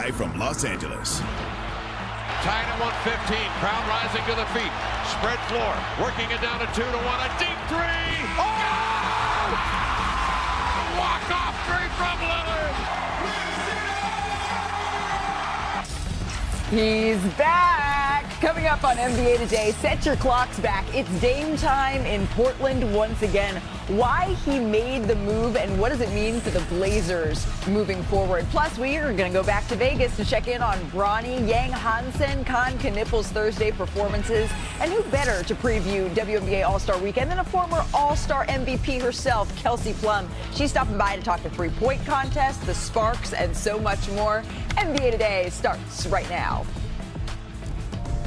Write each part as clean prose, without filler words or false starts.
live from Los Angeles. Tied at 115, crowd rising to the feet. Spread floor, working it down to 2-1. A deep three. Oh! Walk-off three from Lillard. He's back. Coming up on NBA Today, set your clocks back. It's Dame time in Portland once again. Why he made the move and what does it mean for the Blazers moving forward. Plus, we are going to go back to Vegas to check in on Bronny, Yang Hansen, Khan Knippel's Thursday performances. And who better to preview WNBA All-Star Weekend than a former All-Star MVP herself, Kelsey Plum. She's stopping by to talk the three-point contest, the Sparks, and so much more. NBA Today starts right now.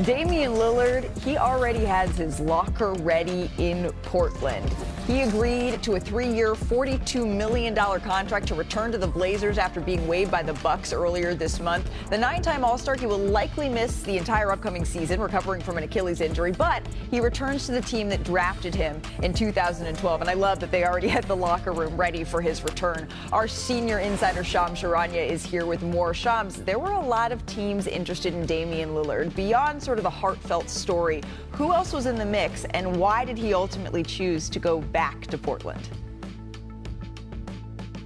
Damian Lillard, he already has his locker ready in Portland. He agreed to a 3-year, $42 million contract to return to the Blazers after being waived by the Bucks earlier this month. The 9-time All-Star, he will likely miss the entire upcoming season, recovering from an Achilles injury, but he returns to the team that drafted him in 2012. And I love that they already had the locker room ready for his return. Our senior insider, Shams Charania, is here with more. Shams, there were a lot of teams interested in Damian Lillard. Beyond sort of the heartfelt story, who else was in the mix, and why did he ultimately choose to go back to Portland?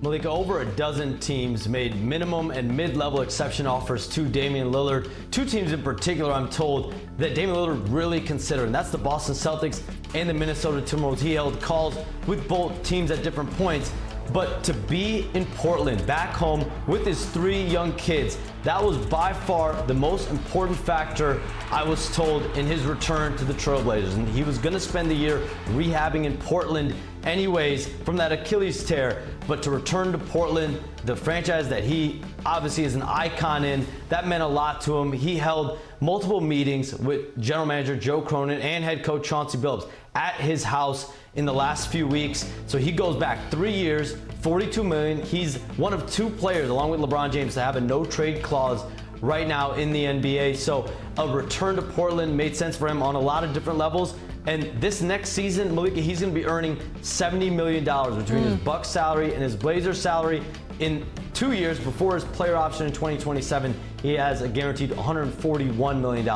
Malika, over a dozen teams made minimum and mid-level exception offers to Damian Lillard. Two teams in particular, I'm told, that Damian Lillard really considered, and that's the Boston Celtics and the Minnesota Timberwolves. He held calls with both teams at different points. But to be in Portland, back home, with his 3 young kids, that was by far the most important factor, I was told, in his return to the Trailblazers. And he was going to spend the year rehabbing in Portland anyways from that Achilles tear. But to return to Portland, the franchise that he obviously is an icon in, that meant a lot to him. He held multiple meetings with general manager Joe Cronin and head coach Chauncey Billups at his house in the last few weeks. So he goes back 3 years, $42 million. He's one of 2 players, along with LeBron James, to have a no-trade clause right now in the NBA. So a return to Portland made sense for him on a lot of different levels. And this next season, Malika, he's going to be earning $70 million between his Bucks salary and his Blazers salary. In 2 years before his player option in 2027, he has a guaranteed $141 million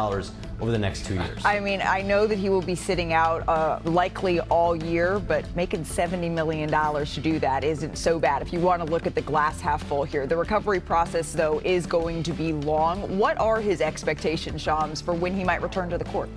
over the next 2 years. I mean, I know that he will be sitting out likely all year, but making $70 million to do that isn't so bad if you want to look at the glass half full here. The recovery process, though, is going to be long. What are his expectations, Shams, for when he might return to the court?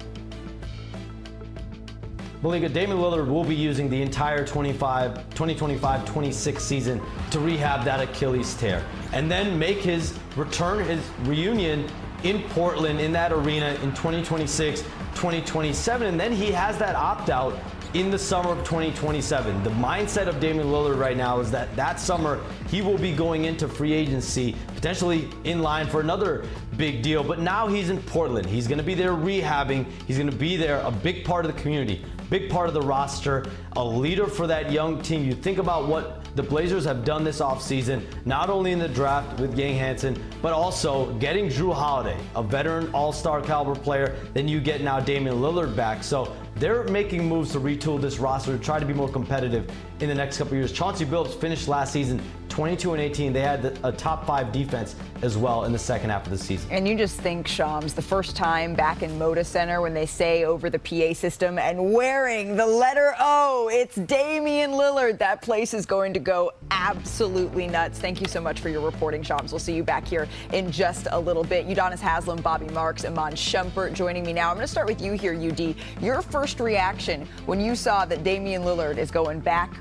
Malika, Damian Lillard will be using the entire 2025-26 season to rehab that Achilles tear and then make his return, his reunion in Portland in that arena in 2026, 2027. And then he has that opt-out in the summer of 2027. The mindset of Damian Lillard right now is that summer he will be going into free agency, potentially in line for another big deal. But now he's in Portland. He's going to be there rehabbing. He's going to be there, a big part of the community, big part of the roster, a leader for that young team. You think about what the Blazers have done this offseason, not only in the draft with Yang Hansen, but also getting Drew Holiday, a veteran all-star caliber player. Then you get now Damian Lillard back. So they're making moves to retool this roster to try to be more competitive in the next couple of years. Chauncey Billups finished last season 22-18. They had a top 5 defense as well in the second half of the season. And you just think, Shams, the first time back in Moda Center when they say over the PA system and wearing the letter O, it's Damian Lillard. That place is going to go absolutely nuts. Thank you so much for your reporting, Shams. We'll see you back here in just a little bit. Udonis Haslem, Bobby Marks, Iman Shumpert joining me now. I'm going to start with you here, UD. Your first reaction when you saw that Damian Lillard is going back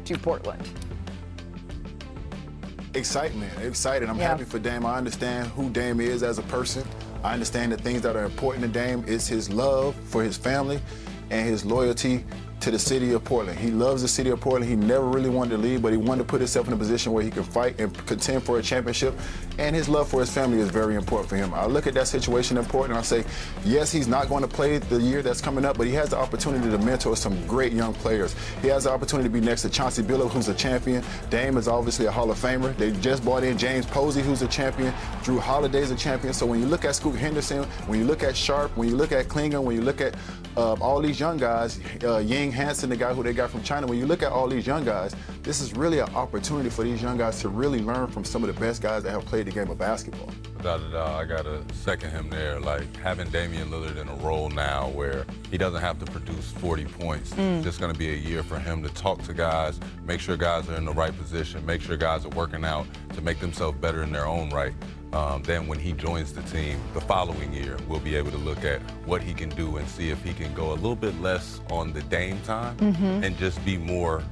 to Portland? Excitement, excited. I'm happy for Dame. I understand who Dame is as a person. I understand the things that are important to Dame is his love for his family and his loyalty to the city of Portland. He loves the city of Portland. He never really wanted to leave, but he wanted to put himself in a position where he can fight and contend for a championship. And his love for his family is very important for him. I look at that situation in Portland and I say, yes, he's not going to play the year that's coming up, but he has the opportunity to mentor some great young players. He has the opportunity to be next to Chauncey Billups, who's a champion. Dame is obviously a Hall of Famer. They just brought in James Posey, who's a champion. Drew Holiday's a champion. So when you look at Scoot Henderson, when you look at Sharpe, when you look at Klingon, when you look at all these young guys, Ying King Hansen, the guy who they got from China. When you look at all these young guys, this is really an opportunity for these young guys to really learn from some of the best guys that have played the game of basketball. Without a doubt, I got to second him there. Like, having Damian Lillard in a role now where he doesn't have to produce 40 points. It's just going to be a year for him to talk to guys, make sure guys are in the right position, make sure guys are working out to make themselves better in their own right. Then when he joins the team the following year, we'll be able to look at what he can do and see if he can go a little bit less on the Dame time and just be more,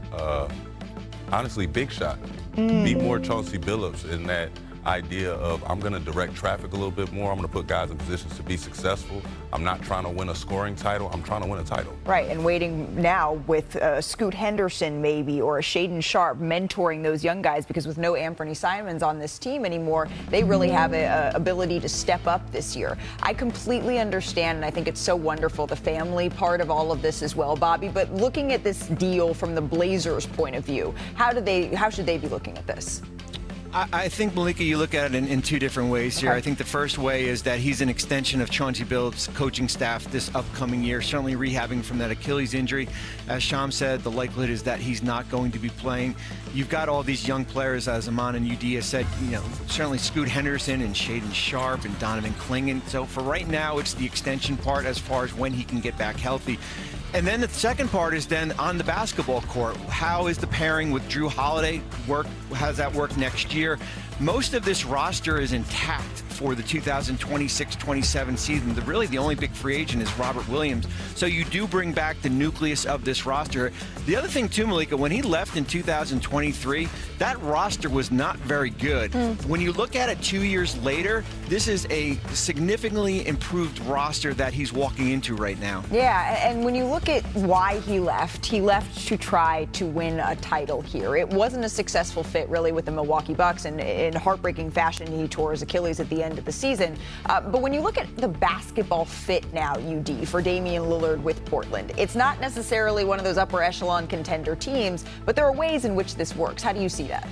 honestly, big shot. Be more Chauncey Billups in that idea of, I'm going to direct traffic a little bit more. I'm going to put guys in positions to be successful. I'm not trying to win a scoring title. I'm trying to win a title. Right, and waiting now with Scoot Henderson maybe or a Shaedon Sharpe mentoring those young guys, because with no Anthony Simons on this team anymore, they really have an ability to step up this year. I completely understand, and I think it's so wonderful, the family part of all of this as well, Bobby, but looking at this deal from the Blazers' point of view, how should they be looking at this? I think, Malika, you look at it in two different ways here. I think the first way is that he's an extension of Chauncey Billups' coaching staff this upcoming year, certainly rehabbing from that Achilles injury. As Sham said, the likelihood is that he's not going to be playing. You've got all these young players, as Amon and UD has said, certainly Scoot Henderson and Shaedon Sharpe and Donovan Clingan. So for right now, it's the extension part as far as when he can get back healthy. And then the second part is then on the basketball court. How is the pairing with Drew Holiday work? How does that work next year? Most of this roster is intact for the 2026-27 season. Really, the only big free agent is Robert Williams. So you do bring back the nucleus of this roster. The other thing, too, Malika, when he left in 2023, that roster was not very good. When you look at it 2 years later, this is a significantly improved roster that he's walking into right now. Yeah, and when you look at why he left to try to win a title here. It wasn't a successful fit, really, with the Milwaukee Bucks, and in heartbreaking fashion, he tore his Achilles at the end of the season. But when you look at the basketball fit now, UD, for Damian Lillard with Portland, it's not necessarily one of those upper echelon contender teams, but there are ways in which this works. How do you see that?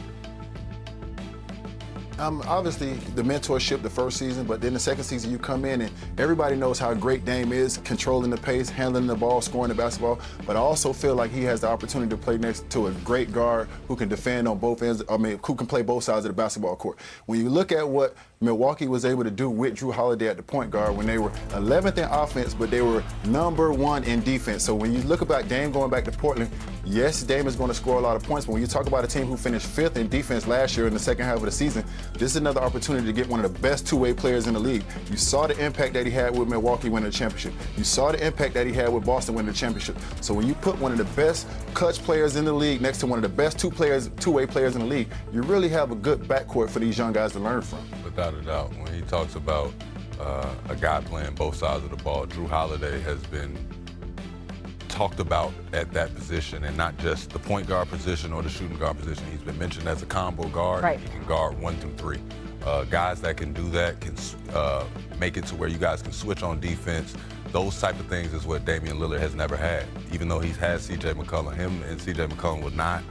Obviously, the mentorship the first season, but then the second season you come in and everybody knows how great Dame is, controlling the pace, handling the ball, scoring the basketball. But I also feel like he has the opportunity to play next to a great guard who can defend on both ends, who can play both sides of the basketball court. When you look at what Milwaukee was able to do with Drew Holiday at the point guard when they were 11th in offense, but they were #1 in defense. So when you look about Dame going back to Portland, yes, Dame is going to score a lot of points, but when you talk about a team who finished 5th in defense last year in the second half of the season, this is another opportunity to get one of the best two-way players in the league. You saw the impact that he had with Milwaukee winning the championship. You saw the impact that he had with Boston winning the championship. So when you put one of the best clutch players in the league next to one of the best two-way players in the league, you really have a good backcourt for these young guys to learn from. Without a doubt, when he talks about a guy playing both sides of the ball, Drew Holiday has been talked about at that position, and not just the point guard position or the shooting guard position. He's been mentioned as a combo guard. Right. He can guard 1 through 3. Guys that can do that can make it to where you guys can switch on defense. Those type of things is what Damian Lillard has never had. Even though he's had C.J. McCollum, him and C.J. McCollum were not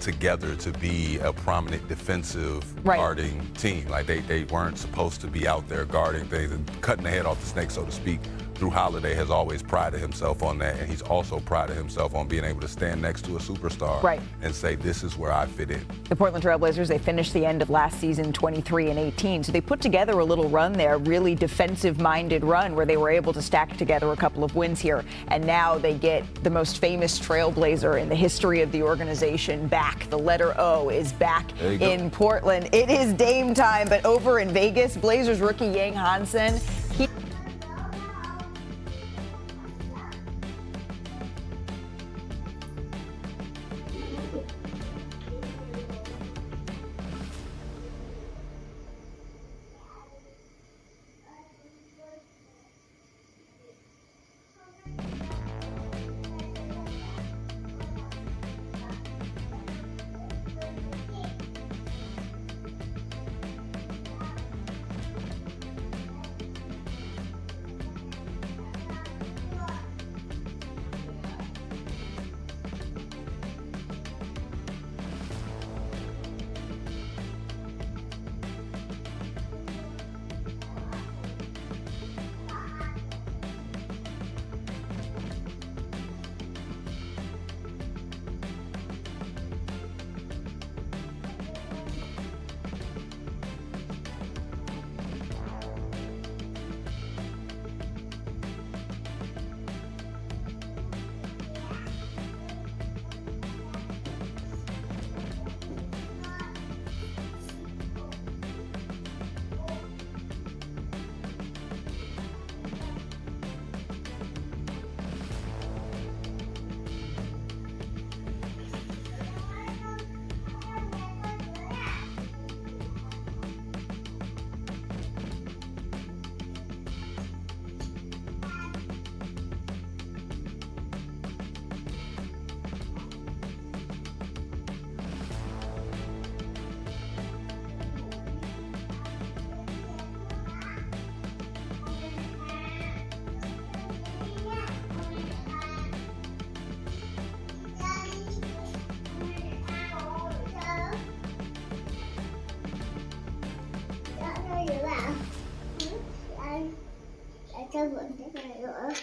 together to be a prominent defensive guarding team. Like they weren't supposed to be out there guarding things and cutting the head off the snake, so to speak. Drew Holiday has always prided himself on that, and he's also prided himself on being able to stand next to a superstar and say, this is where I fit in. The Portland Trail Blazers, they finished the end of last season 23-18, so they put together a little run there, really defensive-minded run where they were able to stack together a couple of wins here, and now they get the most famous Trailblazer in the history of the organization back. The letter O is back in Portland. It is Dame time, but over in Vegas, Blazers rookie Yang Hansen, Double.